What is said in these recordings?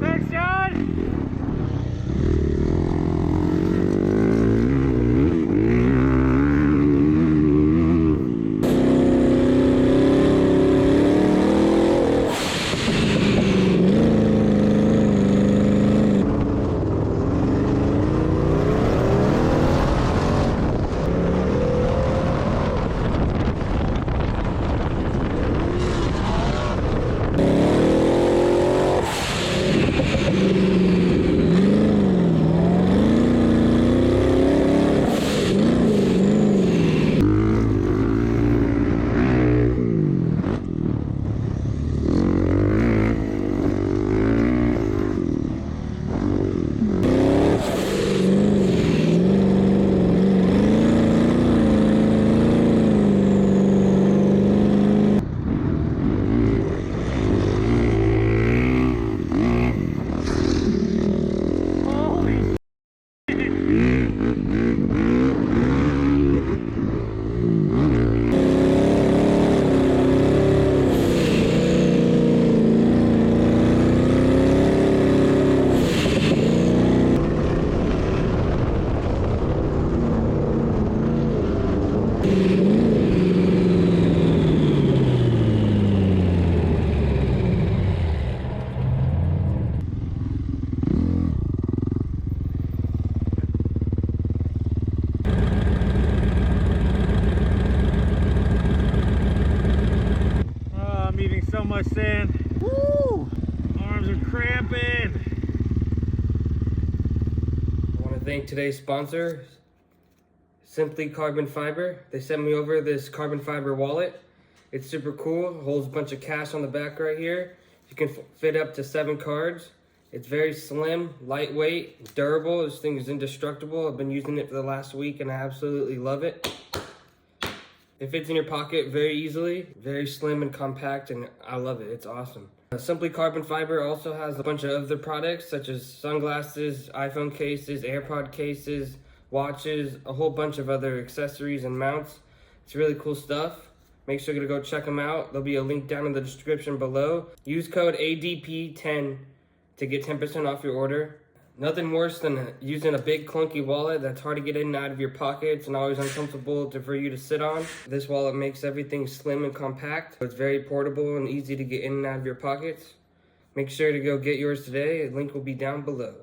Thanks, John. So much sand. Woo! Arms are cramping. I want to thank today's sponsor, Simply Carbon Fiber. They sent me over this carbon fiber wallet. It's super cool. Holds a bunch of cash on the back right here. You can fit up to 7 cards. It's very slim, lightweight, durable. This thing is indestructible. I've been using it for the last week and I absolutely love it. It fits in your pocket very easily, very slim and compact, and I love it. It's awesome. Simply Carbon Fiber also has a bunch of other products such as sunglasses, iPhone cases, AirPod cases, watches, a whole bunch of other accessories and mounts. It's really cool stuff. Make sure to go check them out. There'll be a link down in the description below. Use code ADP10 to get 10% off your order. Nothing worse than using a big clunky wallet that's hard to get in and out of your pockets and always uncomfortable for you to sit on. This wallet makes everything slim and compact. It's very portable and easy to get in and out of your pockets. Make sure to go get yours today. The link will be down below.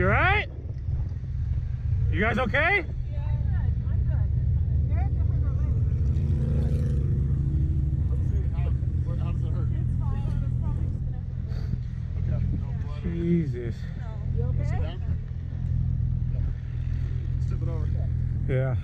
You alright? You guys okay? Jesus. You okay? Sit down. Step it over. Yeah.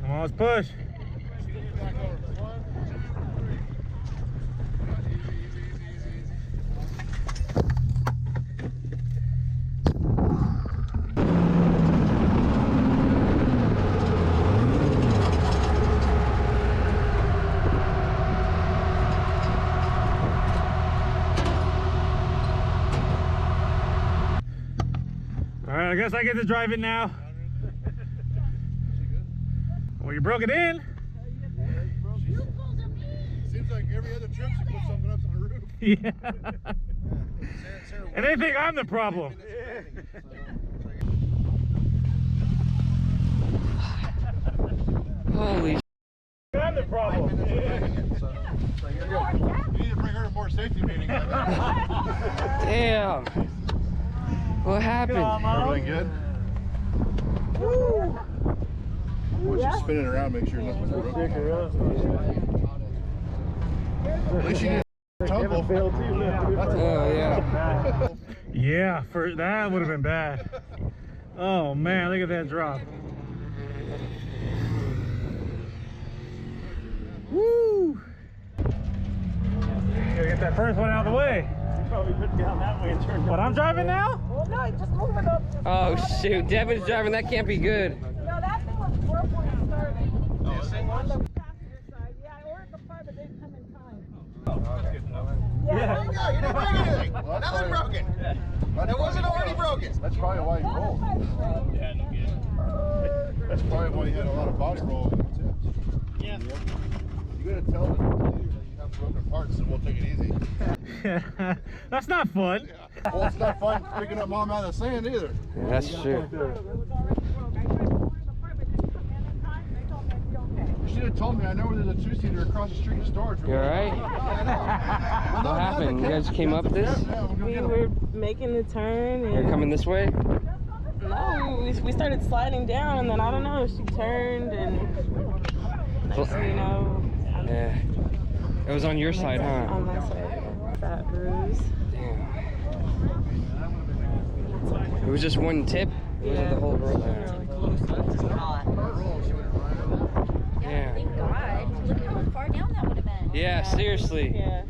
Come on, let's push. Back over. 1, 2, 3. All right, I guess I get to drive it now. Well, you broke it in. Seems like every other trip she puts something up on the roof. Yeah. And they think I'm the problem. Holy I'm the problem. You need to bring her to more safety meetings. damn. What happened? Everything good? Woo! Once you spin it around, make sure nothing's broken. At least you didn't tumble. Oh yeah. Yeah, for that would have been bad. Oh man, look at that drop. Woo! Gotta get that first one out of the way. Probably put down that way and turn. But I'm driving now? Well, no, just move it up. Oh shoot, Devin's driving. That can't be good. No, that thing was broke when it started. Oh, this thing was? On the passenger side. Yeah, I ordered the part, but they didn't come in time. Oh, that's good enough. Yeah. There you go, you didn't break anything. Nothing broken. It wasn't already broken. That's probably why you rolled. Yeah, no good. That's probably why you had a lot of body roll in the tips. Yeah. You gotta tell the dealer that you have broken parts, and we'll take it easy. That's not fun. Yeah. Well, it's not fun picking up mom out of the sand either. Yeah, that's true. It was already broke. I tried to order the part, but it didn't come in time. They told me I'd be okay. You should have told me. I know where there's a 2-seater across the street in storage. You alright? What happened? You guys came up this? We were making the turn You're and coming this way? no, we started sliding down and then I don't know, she turned and next thing you know, Yeah. It was on your side, huh? on my side, fat bruise. Damn. It was just one tip? It wasn't the whole road? Yeah. Thank God. Look how far down that would have been. Yeah, seriously. Yeah.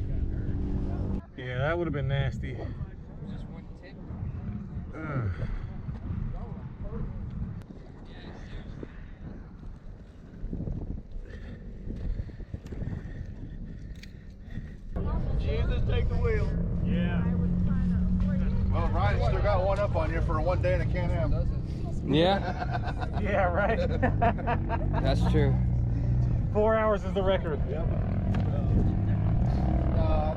Yeah, that would have been nasty. Ugh. Jesus, take the wheel. Yeah. Well, Ryan still got one up on you for one day in a Can-Am. Yeah? Yeah, right. That's true. 4 hours is the record. I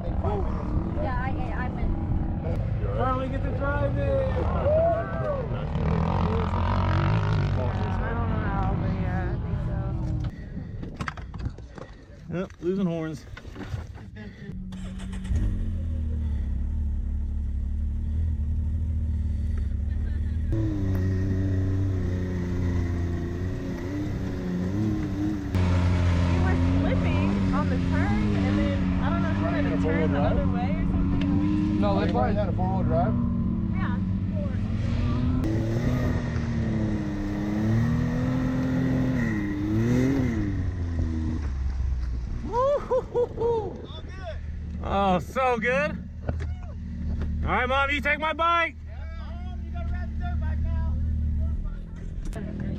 think 5 minutes. Yeah, I went. Finally get to drive it. I don't know how, but yeah, I think so. Yep, losing horns. On the turn, and then I don't know if we're gonna turn the other way or something. No, You probably had a 4-wheel drive? Yeah. Oh, so good. All right, Mom, you take my bike.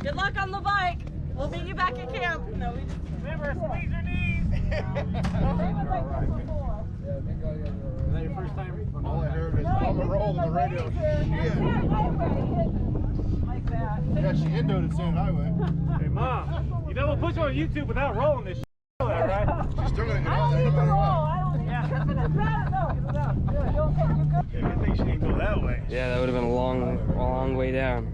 Good luck on the bike. We'll meet you back at camp. No, we just Remember, squeeze your knees. They was like this before. Is that your first time? All I heard is I'm a roll on the radio. Like that. Yeah, she indoed at Sand Highway. Hey, Mom, you know we'll put you on YouTube without rolling this shit, right? She's still gonna get I out don't there need no to matter roll. what. I don't need to. No, it's out. Good. You okay? You good? Yeah, I think she didn't go that way. Yeah, that would have been a long way down.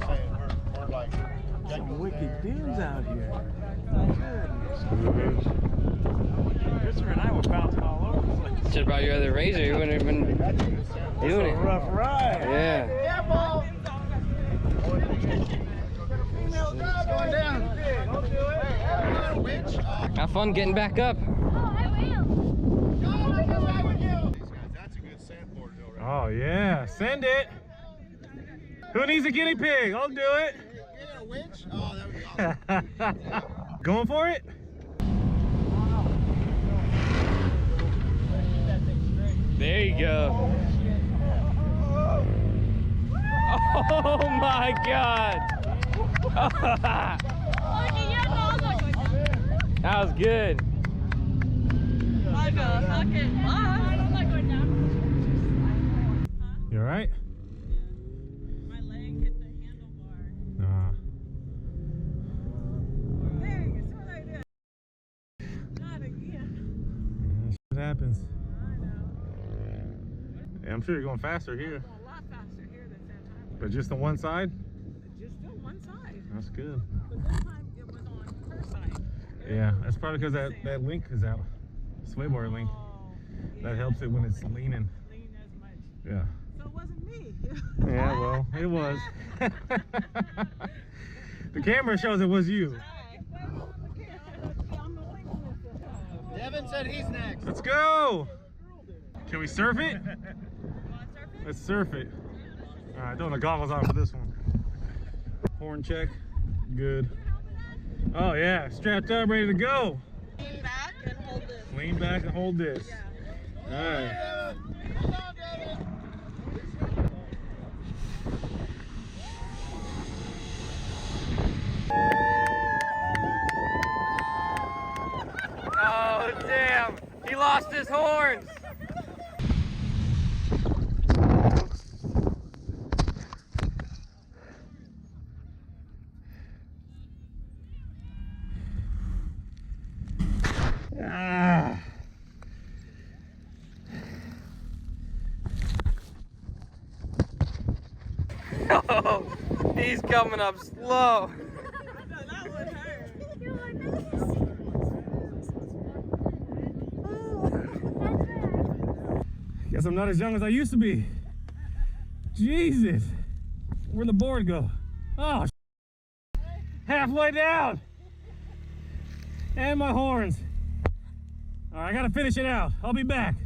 just saying, we're like Some wicked dunes out here. Christopher and I were bouncing all over the place. Should have brought your other razor. You wouldn't have been doing it. Rough ride. Yeah. Going down. Have fun getting back up. Oh, I will. That's a good sandboard though, right? Oh yeah, send it. Who needs a guinea pig? I'll do it. Yeah, a winch? Oh, that would be awesome. Going for it? There you go. Oh my God. That was good. I go, fuck it. I'm not going down. You all right? My leg hit the handlebar. Nah. There you go. See what I did? Not again. Shit happens. I know. Yeah, I'm sure you're going faster here. A lot faster here than Sandrail. But just on one side? Just still one side. That's good. But this time it was on her side. Yeah, that's probably because that link is out. Sway bar link. Oh, That helps it when it's leaning. Lean as much. Yeah. So it wasn't me. Yeah, well, it was. The camera shows it was you. Devin said he's next. Let's go. Can we surf it? Let's surf it. All right, throwing the goggles on for this one. Horn check. Good. Oh yeah, strapped up, ready to go. Lean back and hold this. Lean back and hold this. Yeah. All right. Oh damn! He lost his horns. Ah. Oh, he's coming up slow. That would hurt. Guess I'm not as young as I used to be. Jesus. Where'd the board go? Oh, halfway down. And my horns. All right, I gotta finish it out. I'll be back.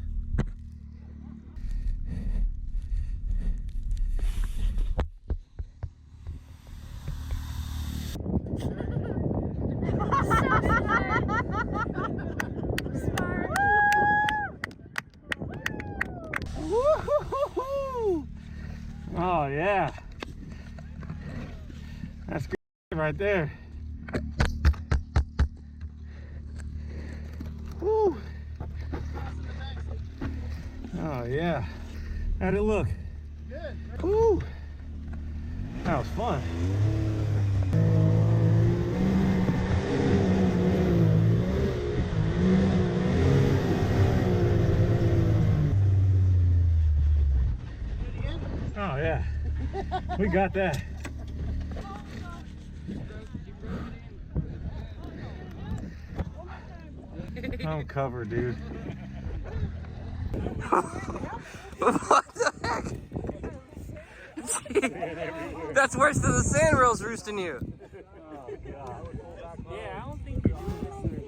Woo-hoo-hoo-hoo. Oh yeah, that's good right there. Woo. Oh yeah, how'd it look? Good. Woo. That was fun. Oh yeah, we got that. I'm covered, dude. What the heck? Gee, that's worse than the Sandrails roosting you.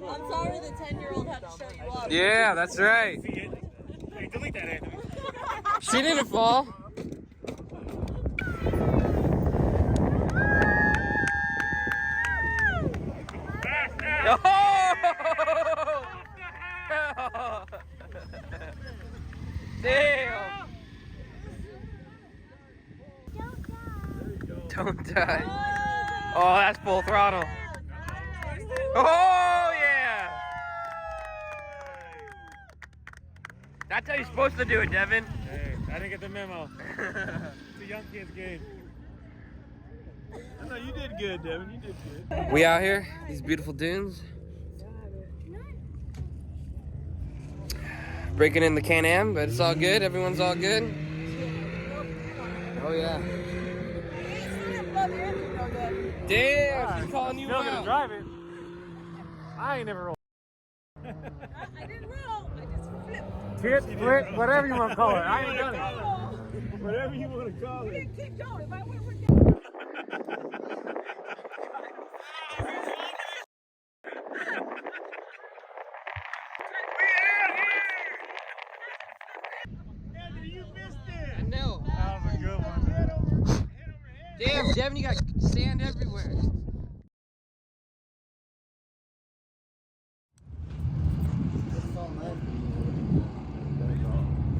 I'm sorry the 10-year-old had to show you up. Yeah, that's right. Hey, delete that, Anthony. She didn't fall. Oh! Damn! Don't die. Oh, that's full throttle. Oh, yeah! That's how you're supposed to do it, Devin. Hey, I didn't get the memo. It's a young kid's game. No, you did good, Devin. You did good. We out here, these beautiful dunes. Breaking in the Can-Am, but it's all good. Everyone's all good. Oh yeah. on the engine real good. Damn, she's calling you Still gonna out. drive it. I ain't never rolled. I didn't roll. I just flipped. Tip, flip, whatever you want to call it. I ain't done it. Whatever you want to call We it. didn't keep going. If I would have You missed it. I know. That was a good one. Damn, Devin, you got sand everywhere.